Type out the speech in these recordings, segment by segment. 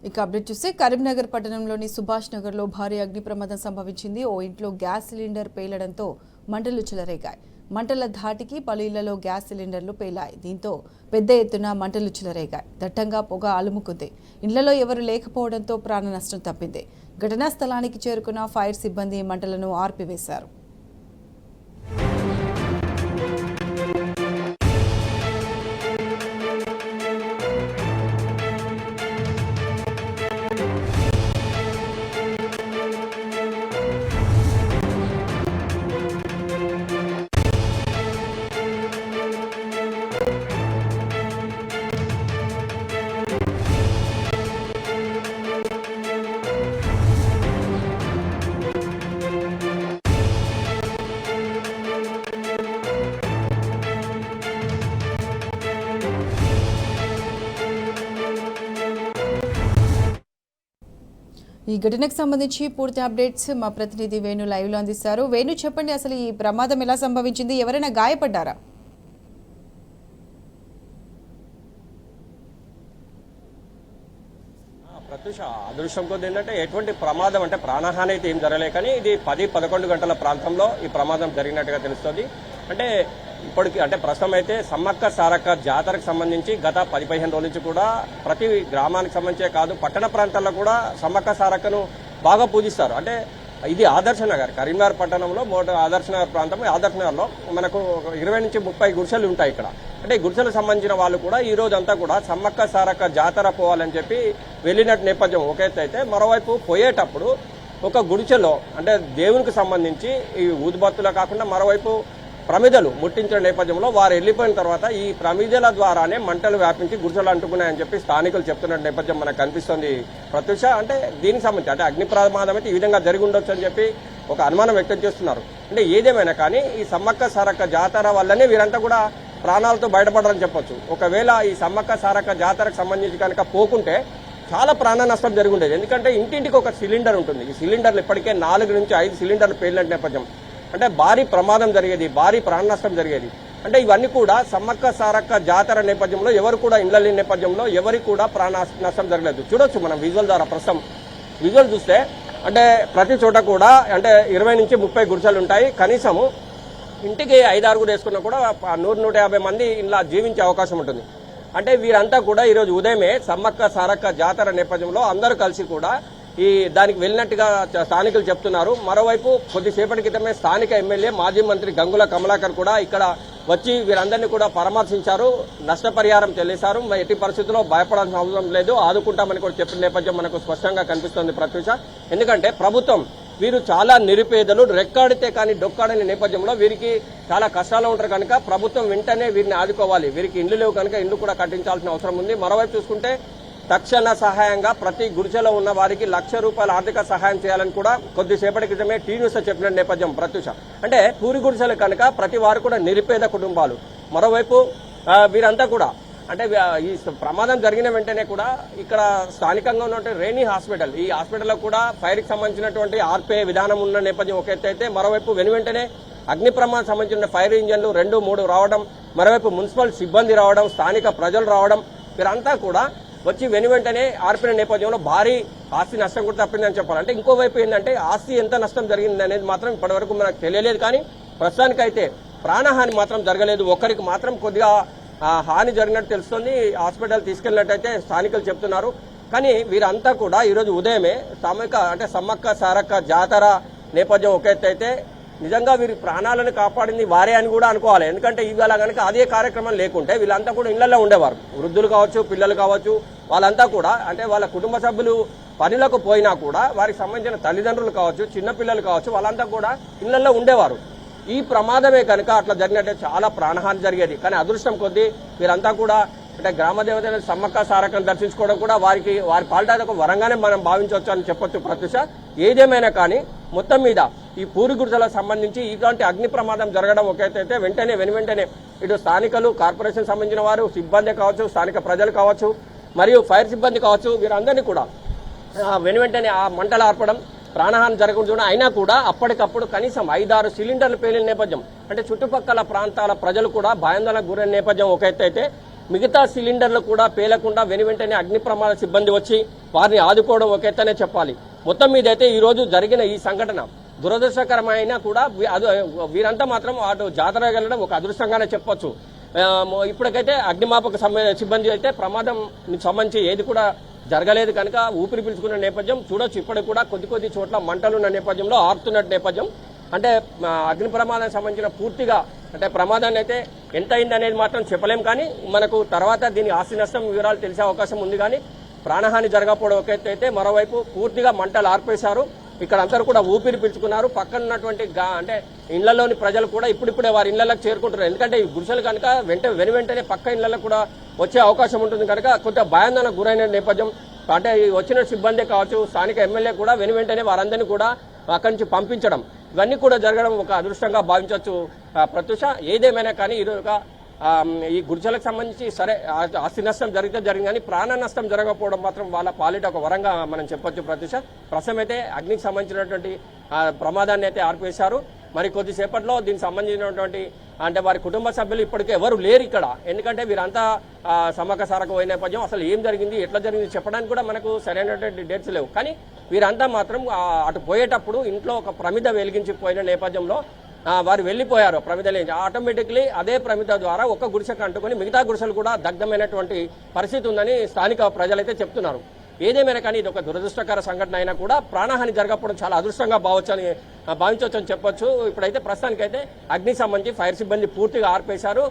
ఇక అప్డేట్ చూస్తే కరీంనగర్ పట్టణంలోని సుభాష్ నగర్లో భారీ అగ్ని ప్రమాదం సంభవించింది. ఓ ఇంట్లో గ్యాస్ సిలిండర్ పేలడంతో మంటలు చెలరేగాయి. మంటల ధాటికి పలు ఇళ్లలో గ్యాస్ సిలిండర్లు పేలాయి. దీంతో పెద్ద ఎత్తున మంటలు చెలరేగాయి. దట్టంగా పొగ అలుముకుంది. ఇళ్లలో ఎవరు లేకపోవడంతో ప్రాణ నష్టం తప్పింది. ఘటనా స్థలానికి చేరుకున్న ఫైర్ సిబ్బంది మంటలను ఆర్పివేశారు. ఈ ఘటనకు సంబంధించి పూర్తి అప్డేట్స్ మా ప్రతినిధి వేణు లైవ్ లో అందిస్తారు. వేణు, చెప్పండి, అసలు ఈ ప్రమాదం ఎలా సంభవించింది? ఎవరైనా గాయపడ్డారా? ప్రత్యూష, అదృష్టం కొద్ది ఏంటంటే ఎటువంటి ప్రమాదం అంటే ప్రాణహాని అయితే ఏం జరగలే, కానీ ఇది 10-11 గంటల ప్రాంతంలో ఈ ప్రమాదం జరిగినట్టుగా తెలుస్తుంది. అంటే ఇప్పటికి అంటే ప్రస్తుతం అయితే సమ్మక్క సారక్క జాతరకు సంబంధించి గత 10-15 రోజుల నుంచి కూడా ప్రతి గ్రామానికి సంబంధించే కాదు, పట్టణ ప్రాంతాల్లో కూడా సమ్మక్క సారక్కను బాగా పూజిస్తారు. అంటే ఇది ఆదర్శ నగర్, కరీంనగర్ పట్టణంలో ఆదర్శ నగర్ ప్రాంతం. ఆదర్శ నగర్లో మనకు 20 నుంచి 30 గుడిసెలు ఉంటాయి ఇక్కడ. అంటే గుడిసెలకు సంబంధించిన వాళ్ళు కూడా ఈ రోజు అంతా కూడా సమ్మక్క సారక్క జాతర పోవాలని చెప్పి వెళ్ళినట్టు నేపథ్యం ఒక ఎత్తు అయితే, మరోవైపు పోయేటప్పుడు ఒక గుడిసెలో అంటే దేవునికి సంబంధించి ఈ ఊదుబత్తులు కాకుండా మరోవైపు ప్రమిదలు ముట్టించిన నేపథ్యంలో వారు వెళ్ళిపోయిన తర్వాత ఈ ప్రమిదల ద్వారానే మంటలు వ్యాపించి గుడిసెలు అంటుకున్నాయని చెప్పి స్థానికులు చెప్తున్న నేపథ్యం మనకు కనిపిస్తుంది. ప్రత్యూష, అంటే దీనికి సంబంధించి అంటే అగ్ని ప్రమాదం అయితే ఈ విధంగా జరిగి ఉండొచ్చు అని చెప్పి ఒక అనుమానం వ్యక్తం చేస్తున్నారు. అంటే ఏదేమైనా కానీ ఈ సమ్మక్క సారక్క జాతర వల్లనే వీరంతా కూడా ప్రాణాలతో బయటపడారని చెప్పొచ్చు. ఒకవేళ ఈ సమ్మక్క సారక్క జాతరకు సంబంధించి కనుక పోకుంటే చాలా ప్రాణ నష్టం జరిగి ఉండేది. ఎందుకంటే ఇంటింటికి ఒక సిలిండర్ ఉంటుంది. ఈ సిలిండర్లు ఇప్పటికే 4 నుంచి 5 సిలిండర్లు పేలిన నేపథ్యం. అంటే భారీ ప్రమాదం జరిగేది, భారీ ప్రాణ నష్టం జరిగేది. అంటే ఇవన్నీ కూడా సమ్మక్క సారక్క జాతర నేపథ్యంలో ఎవరు కూడా ఇళ్ల లేని నేపథ్యంలో ఎవరికి కూడా ప్రాణ నష్టం జరగలేదు. చూడొచ్చు మనం విజువల్ ద్వారా. ప్రస్తుతం విజువల్ చూస్తే అంటే ప్రతి చోట కూడా అంటే 20 నుంచి 30 గుడిసెలు ఉంటాయి. కనీసము ఇంటికి 5-6 వేసుకున్నా కూడా 100-150 మంది ఇలా జీవించే అవకాశం ఉంటుంది. అంటే వీరంతా కూడా ఈరోజు ఉదయమే సమ్మక్క సారక్క జాతర నేపథ్యంలో అందరూ కలిసి కూడా ఈ దానికి వెళ్ళినట్టుగా స్థానికులు చెప్తున్నారు. మరోవైపు కొద్దిసేపటి క్రితమే స్థానిక ఎమ్మెల్యే మాజీ మంత్రి గంగుల కమలాకర్ కూడా ఇక్కడ వచ్చి వీరందరినీ కూడా పరామర్శించారు, నష్టపరిహారం చెల్లిశారు. ఎట్టి పరిస్థితుల్లో భయపడాల్సిన అవసరం లేదు, ఆదుకుంటామని కూడా చెప్పిన నేపథ్యం మనకు స్పష్టంగా కనిపిస్తోంది ప్రత్యూష. ఎందుకంటే ప్రభుత్వం వీరు చాలా నిరుపేదలు, రెక్కాడితే కానీ డొక్కాడని నేపథ్యంలో వీరికి చాలా కష్టాలు ఉంటారు కనుక ప్రభుత్వం వెంటనే వీరిని ఆదుకోవాలి. వీరికి ఇండ్లు లేవు కనుక ఇండ్లు కూడా కట్టించాల్సిన అవసరం ఉంది. మరోవైపు చూసుకుంటే తక్షణ సహాయంగా ప్రతి గుడిసెలో ఉన్న వారికి ₹1,00,000 ఆర్థిక సహాయం చేయాలని కూడా కొద్దిసేపటి క్రితమే టీ న్యూస్ చెప్పిన నేపథ్యం ప్రత్యూష. అంటే పూరి గుడిసెలు కనుక ప్రతి వారు కూడా నిరుపేద కుటుంబాలు. మరోవైపు వీరంతా కూడా అంటే ఈ ప్రమాదం జరిగిన వెంటనే కూడా ఇక్కడ స్థానికంగా ఉన్నటువంటి రేణి హాస్పిటల్, ఈ హాస్పిటల్లో కూడా ఫైర్కి సంబంధించినటువంటి ఆర్పే విధానం ఉన్న నేపథ్యం ఒక ఎత్తు అయితే, మరోవైపు వెంటనే అగ్ని ప్రమాదం సంబంధించిన ఫైర్ ఇంజన్లు 2-3 రావడం, మరోవైపు మున్సిపల్ సిబ్బంది రావడం, స్థానిక ప్రజలు రావడం, వీరంతా కూడా వచ్చి వెంటనే ఆర్పిన నేపథ్యంలో భారీ ఆస్తి నష్టం కూడా తప్పిందని చెప్పాలి. అంటే ఇంకోవైపు ఏంటంటే ఆస్తి ఎంత నష్టం జరిగింది అనేది మాత్రం ఇప్పటివరకు మనకు తెలియలేదు. కానీ ప్రస్తుతానికైతే ప్రాణహాని మాత్రం జరగలేదు. ఒక్కరికి మాత్రం కొద్దిగా హాని జరిగినట్టు తెలుస్తుంది. హాస్పిటల్ తీసుకెళ్లినట్టయితే స్థానికులు చెప్తున్నారు. కానీ వీరంతా కూడా ఈరోజు ఉదయమే సమ్మక్క సారక్క జాతర నేపథ్యం ఒక ఎత్తు అయితే నిజంగా వీరి ప్రాణాలను కాపాడింది వారే అని కూడా అనుకోవాలి. ఎందుకంటే ఇవాళ కనుక అదే కార్యక్రమం లేకుంటే వీళ్ళంతా కూడా ఇళ్లలో ఉండేవారు. వృద్ధులు కావచ్చు, పిల్లలు కావచ్చు, వాళ్ళంతా కూడా అంటే వాళ్ళ కుటుంబ సభ్యులు పనులకు పోయినా కూడా వారికి సంబంధించిన తల్లిదండ్రులు కావచ్చు, చిన్నపిల్లలు కావచ్చు, వాళ్ళంతా కూడా ఇళ్లలో ఉండేవారు. ఈ ప్రమాదమే కనుక అట్లా జరిగినట్టే చాలా ప్రాణహాని జరిగేది. కానీ అదృష్టం కొద్దీ వీరంతా కూడా అంటే గ్రామ దేవతలను సమ్మక్క సారక్కను దర్శించుకోవడం కూడా వారి పాలిట ఒక వరంగానే మనం భావించవచ్చు అని చెప్పొచ్చు ప్రత్యూష. ఏదేమైనా కానీ మొత్తం మీద ఈ పూరి గుడిసెలకు సంబంధించి ఇలాంటి అగ్ని ప్రమాదం జరగడం ఒకటైతే వెంటనే ఇటు స్థానికులు, కార్పొరేషన్ సంబంధించిన వారు, సిబ్బంది కావచ్చు, స్థానిక ప్రజలు కావచ్చు, మరియు ఫైర్ సిబ్బంది కావచ్చు, వీరందరినీ కూడా వెంటనే ఆ మంటలు ఆర్పడం, ప్రాణహాని జరగకుండా అయినా కూడా అప్పటికప్పుడు కనీసం 5-6 సిలిండర్లు పేలిన నేపథ్యం. అంటే చుట్టుపక్కల ప్రాంతాల ప్రజలు కూడా భయాందోళనకు గురైన నేపథ్యం ఒక ఎత్తు అయితే, మిగతా సిలిండర్లు కూడా పేలకుండా వెనువెంటనే అగ్ని ప్రమాద సిబ్బంది వచ్చి వారిని ఆదుకోవడం ఒక ఎత్తనే చెప్పాలి. మొత్తం మీద అయితే ఈ రోజు జరిగిన ఈ సంఘటన దురదృష్టకరమైన కూడా వీరంతా మాత్రం అటు జాతర వెళ్ళడం ఒక అదృష్టంగానే చెప్పొచ్చు. ఇప్పటికైతే అగ్నిమాపక సిబ్బంది అయితే ప్రమాదం సంబంధించి ఏది కూడా జరగలేదు కనుక ఊపిరి పీల్చుకున్న నేపథ్యం చూడొచ్చు. ఇప్పటికి కూడా కొద్ది చోట్ల మంటలున్న నేపథ్యంలో ఆరుతున్న నేపథ్యం. అంటే అగ్ని ప్రమాదానికి సంబంధించిన పూర్తిగా అంటే ప్రమాదాన్ని అయితే ఎంత అయింది అనేది మాత్రం చెప్పలేం, కానీ మనకు తర్వాత దీని ఆస్తి నష్టం వివరాలు తెలిసే అవకాశం ఉంది. కానీ ప్రాణహాని జరగకపోవడం ఒక ఎత్తు అయితే, మరోవైపు పూర్తిగా మంటలు ఆర్పేశారు. ఇక్కడ అందరూ కూడా ఊపిరి పీల్చుకున్నారు. పక్కన ఉన్నటువంటి అంటే ఇళ్లలోని ప్రజలు కూడా ఇప్పుడిప్పుడే వారి ఇళ్లకు చేరుకుంటున్నారు. ఎందుకంటే ఈ గుడిసెలు కనుక వెంటనే పక్క ఇళ్లకు కూడా వచ్చే అవకాశం ఉంటుంది కనుక కొంత భయాందోళనకు గురైన నేపథ్యం. అంటే వచ్చిన సిబ్బంది కావచ్చు, స్థానిక ఎమ్మెల్యే కూడా వెంటనే వారందరినీ కూడా అక్కడి నుంచి పంపించడం, ఇవన్నీ కూడా జరగడం ఒక అదృష్టంగా భావించవచ్చు ప్రత్యూష. ఏదేమైనా కానీ ఈ గుడిసెలకు సంబంధించి సరే ఆస్తి నష్టం జరిగింది, కానీ ప్రాణ నష్టం జరగకపోవడం మాత్రం వాళ్ళ పాలిట ఒక వరంగా మనం చెప్పొచ్చు ప్రత్యూష. ప్రస్తుతం అయితే అగ్నికి సంబంధించినటువంటి ప్రమాదాన్ని అయితే ఆర్పేశారు. మరి కొద్దిసేపట్లో దీనికి సంబంధించినటువంటి అంటే వారి కుటుంబ సభ్యులు ఇప్పటికే ఎవరు లేరు ఇక్కడ. ఎందుకంటే వీరంతా సమ్మక్క సారక్క పోయిన నేపథ్యం, అసలు ఏం జరిగింది ఎట్లా జరిగింది చెప్పడానికి కూడా మనకు సరైనటువంటి డేట్స్ లేవు. కానీ వీరంతా మాత్రం అటు పోయేటప్పుడు ఇంట్లో ఒక ప్రమిద వెలిగించి పోయిన నేపథ్యంలో వారు వెళ్లిపోయారు. ప్రమిద లేని ఆటోమేటిక్లీ అదే ప్రమిద ద్వారా ఒక గుడిసెకు అంటుకుని మిగతా గుడిసెలు కూడా దగ్ధమైనటువంటి పరిస్థితి ఉందని స్థానిక ప్రజలైతే చెప్తున్నారు. ఏదేమైనా కానీ ఇది ఒక దురదృష్టకర సంఘటన అయినా కూడా ప్రాణహాని జరగకపోవడం చాలా అదృష్టంగా భావించవచ్చని చెప్పొచ్చు. ఇప్పుడైతే ప్రస్తుతానికైతే అగ్నికి సంబంధించి ఫైర్ సిబ్బంది పూర్తిగా ఆర్పేశారు.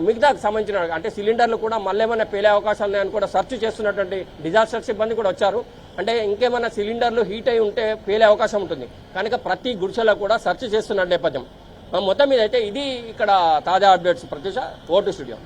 మిగతా సంబంధించిన అంటే సిలిండర్లు కూడా మళ్ళేమైనా పేలే అవకాశాలు ఉన్నాయని కూడా సెర్చ్ చేస్తున్నటువంటి డిజాస్టర్ సిబ్బంది కూడా వచ్చారు. అంటే ఇంకేమైనా సిలిండర్లు హీట్ అయి ఉంటే పేలే అవకాశం ఉంటుంది కనుక ప్రతి గుడిసెలో కూడా సెర్చ్ చేస్తున్న నేపథ్యం. మొత్తం మీద అయితే ఇది ఇక్కడ తాజా అప్డేట్స్. Pratyusha, vote studio.